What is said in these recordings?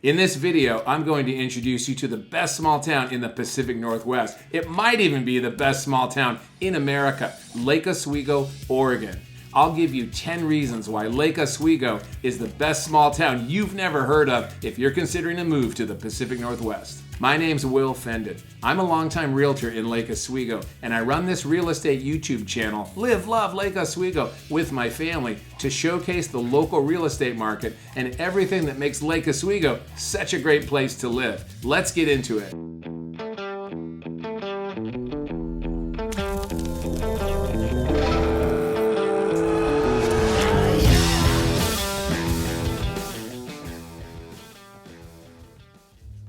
In this video, I'm going to introduce you to the best small town in the Pacific Northwest. It might even be the best small town in America, Lake Oswego, Oregon. I'll give you 10 reasons why Lake Oswego is the best small town you've never heard of if you're considering a move to the Pacific Northwest. My name's Will Fendon. I'm a longtime realtor in Lake Oswego, and I run this real estate YouTube channel, Live, Love Lake Oswego, with my family to showcase the local real estate market and everything that makes Lake Oswego such a great place to live. Let's get into it.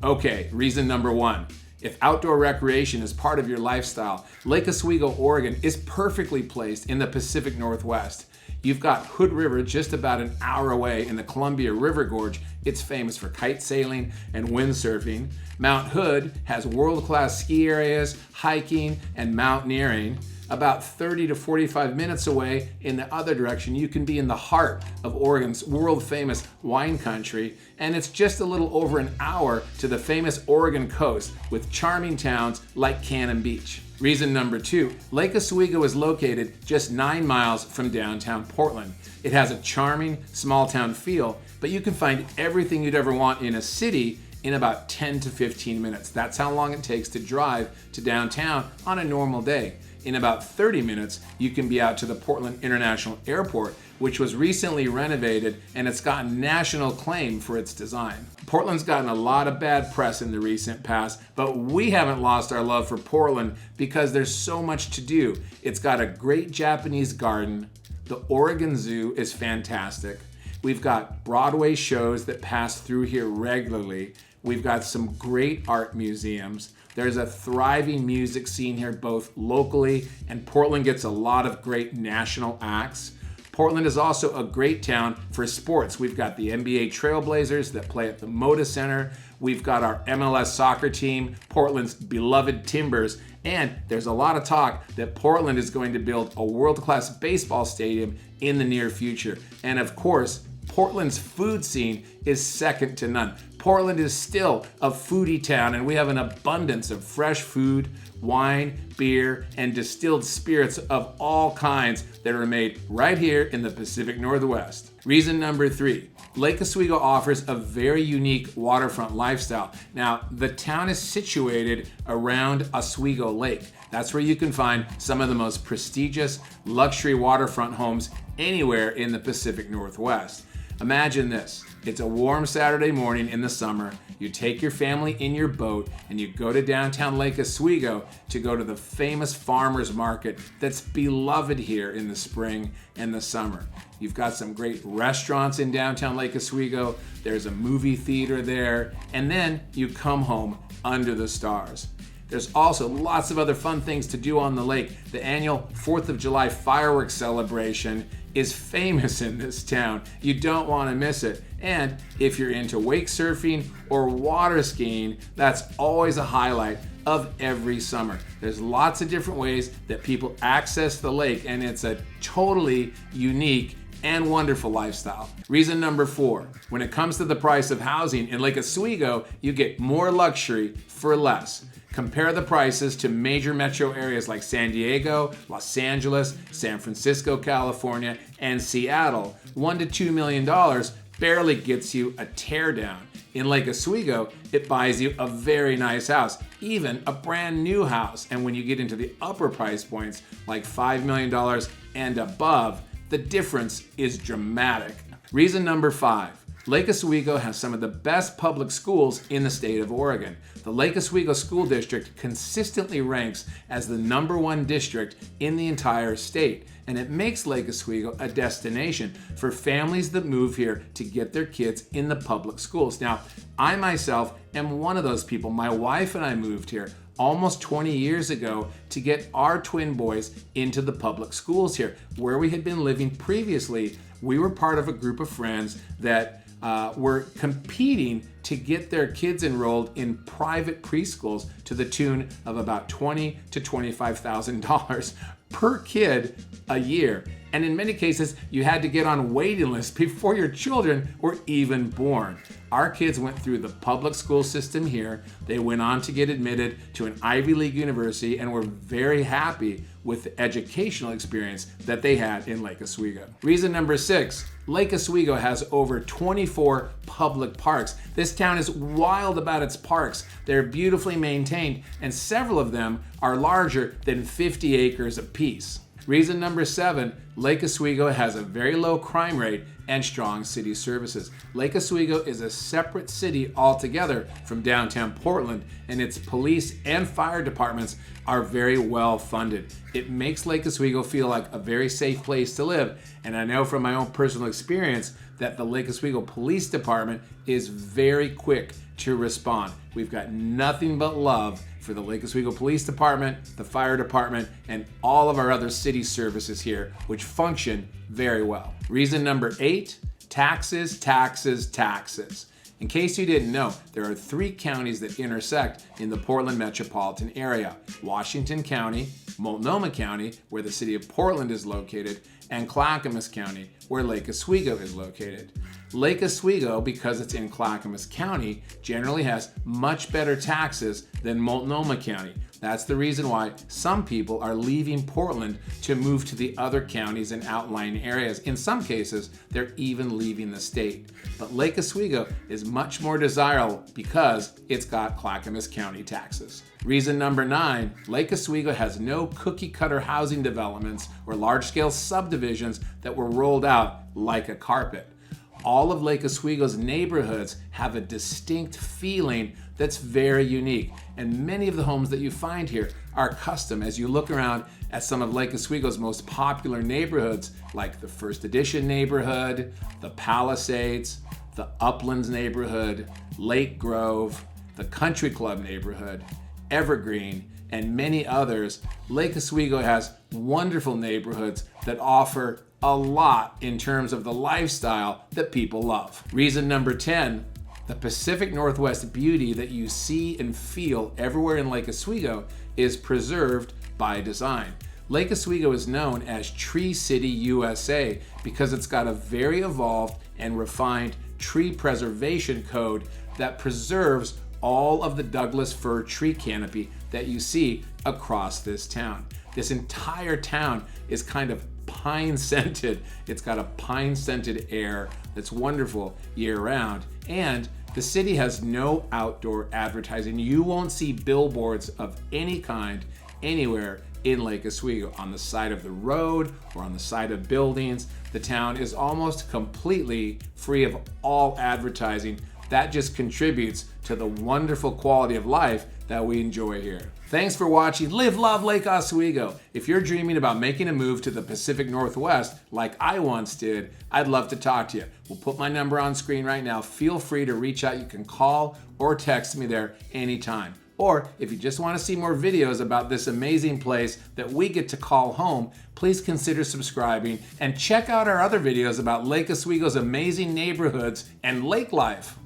Okay, reason number one. If outdoor recreation is part of your lifestyle, Lake Oswego, Oregon is perfectly placed in the Pacific Northwest. You've got Hood River just about an hour away in the Columbia River Gorge. It's famous for kite sailing and windsurfing. Mount Hood has world-class ski areas, hiking, and mountaineering. About 30 to 45 minutes away in the other direction, you can be in the heart of Oregon's world-famous wine country, and it's just a little over an hour to the famous Oregon coast with charming towns like Cannon Beach. Reason number two, Lake Oswego is located just 9 miles from downtown Portland. It has a charming small town feel, but you can find everything you'd ever want in a city in about 10 to 15 minutes. That's how long it takes to drive to downtown on a normal day. In about 30 minutes, you can be out to the Portland International Airport, which was recently renovated, and it's gotten national acclaim for its design. Portland's gotten a lot of bad press in the recent past, but we haven't lost our love for Portland because there's so much to do. It's got a great Japanese garden. The Oregon Zoo is fantastic. We've got Broadway shows that pass through here regularly. We've got some great art museums. There's a thriving music scene here, both locally, and Portland gets a lot of great national acts. Portland is also a great town for sports. We've got the NBA Trailblazers that play at the Moda Center. We've got our MLS soccer team, Portland's beloved Timbers, and there's a lot of talk that Portland is going to build a world-class baseball stadium in the near future. And of course, Portland's food scene is second to none. Portland is still a foodie town, and we have an abundance of fresh food, wine, beer, and distilled spirits of all kinds that are made right here in the Pacific Northwest. Reason number three, Lake Oswego offers a very unique waterfront lifestyle. Now, the town is situated around Oswego Lake. That's where you can find some of the most prestigious luxury waterfront homes anywhere in the Pacific Northwest. Imagine this. It's a warm Saturday morning in the summer. You take your family in your boat and you go to downtown Lake Oswego to go to the famous farmers market that's beloved here in the spring and the summer. You've got some great restaurants in downtown Lake Oswego. There's a movie theater there. And then you come home under the stars. There's also lots of other fun things to do on the lake. The annual 4th of July fireworks celebration is famous in this town. You don't want to miss it. And if you're into wake surfing or water skiing, that's always a highlight of every summer. There's lots of different ways that people access the lake, and it's a totally unique and wonderful lifestyle. Reason number four, when it comes to the price of housing in Lake Oswego, you get more luxury for less. Compare the prices to major metro areas like San Diego, Los Angeles, San Francisco, California, and Seattle. $1 to $2 million barely gets you a teardown. In Lake Oswego, it buys you a very nice house, even a brand new house. And when you get into the upper price points, like $5 million and above, the difference is dramatic. Reason number five, Lake Oswego has some of the best public schools in the state of Oregon. The Lake Oswego School District consistently ranks as the #1 district in the entire state, and it makes Lake Oswego a destination for families that move here to get their kids in the public schools. Now, I myself am one of those people. My wife and I moved here almost 20 years ago to get our twin boys into the public schools here. Where we had been living previously, we were part of a group of friends that were competing to get their kids enrolled in private preschools to the tune of about $20,000 to $25,000 per kid a year. And in many cases, you had to get on waiting lists before your children were even born. Our kids went through the public school system here. They went on to get admitted to an Ivy League university and were very happy with the educational experience that they had in Lake Oswego. Reason number 6, Lake Oswego has over 24 public parks. This town is wild about its parks. They're beautifully maintained, and several of them are larger than 50 acres apiece. Reason number 7, Lake Oswego has a very low crime rate and strong city services. Lake Oswego is a separate city altogether from downtown Portland, and its police and fire departments are very well funded. It makes Lake Oswego feel like a very safe place to live, and I know from my own personal experience that the Lake Oswego Police Department is very quick to respond. We've got nothing but love for the Lake Oswego Police Department, the Fire Department, and all of our other city services here, which function very well. Reason number 8, taxes, taxes, taxes. In case you didn't know, there are 3 counties that intersect in the Portland metropolitan area: Washington County, Multnomah County, where the city of Portland is located, and Clackamas County, where Lake Oswego is located. Lake Oswego, because it's in Clackamas County, generally has much better taxes than Multnomah County. That's the reason why some people are leaving Portland to move to the other counties and outlying areas. In some cases, they're even leaving the state. But Lake Oswego is much more desirable because it's got Clackamas County taxes. Reason number 9, Lake Oswego has no cookie-cutter housing developments or large-scale subdivisions that were rolled out like a carpet. All of Lake Oswego's neighborhoods have a distinct feeling that's very unique, and many of the homes that you find here are custom. As you look around at some of Lake Oswego's most popular neighborhoods, like the First Edition neighborhood, the Palisades, the Uplands neighborhood, Lake Grove, the Country Club neighborhood, Evergreen, and many others, Lake Oswego has wonderful neighborhoods that offer a lot in terms of the lifestyle that people love. Reason number 10, the Pacific Northwest beauty that you see and feel everywhere in Lake Oswego is preserved by design. Lake Oswego is known as Tree City, USA because it's got a very evolved and refined tree preservation code that preserves all of the Douglas fir tree canopy that you see across this town. This entire town is kind of pine scented. It's got a pine scented air that's wonderful year round, and the city has no outdoor advertising. You won't see billboards of any kind anywhere in Lake Oswego, on the side of the road or on the side of buildings. The town is almost completely free of all advertising. That just contributes to the wonderful quality of life that we enjoy here. Thanks for watching Live Love Lake Oswego. If you're dreaming about making a move to the Pacific Northwest like I once did, I'd love to talk to you. We'll put my number on screen right now. Feel free to reach out. You can call or text me there anytime. Or if you just want to see more videos about this amazing place that we get to call home, please consider subscribing and check out our other videos about Lake Oswego's amazing neighborhoods and lake life.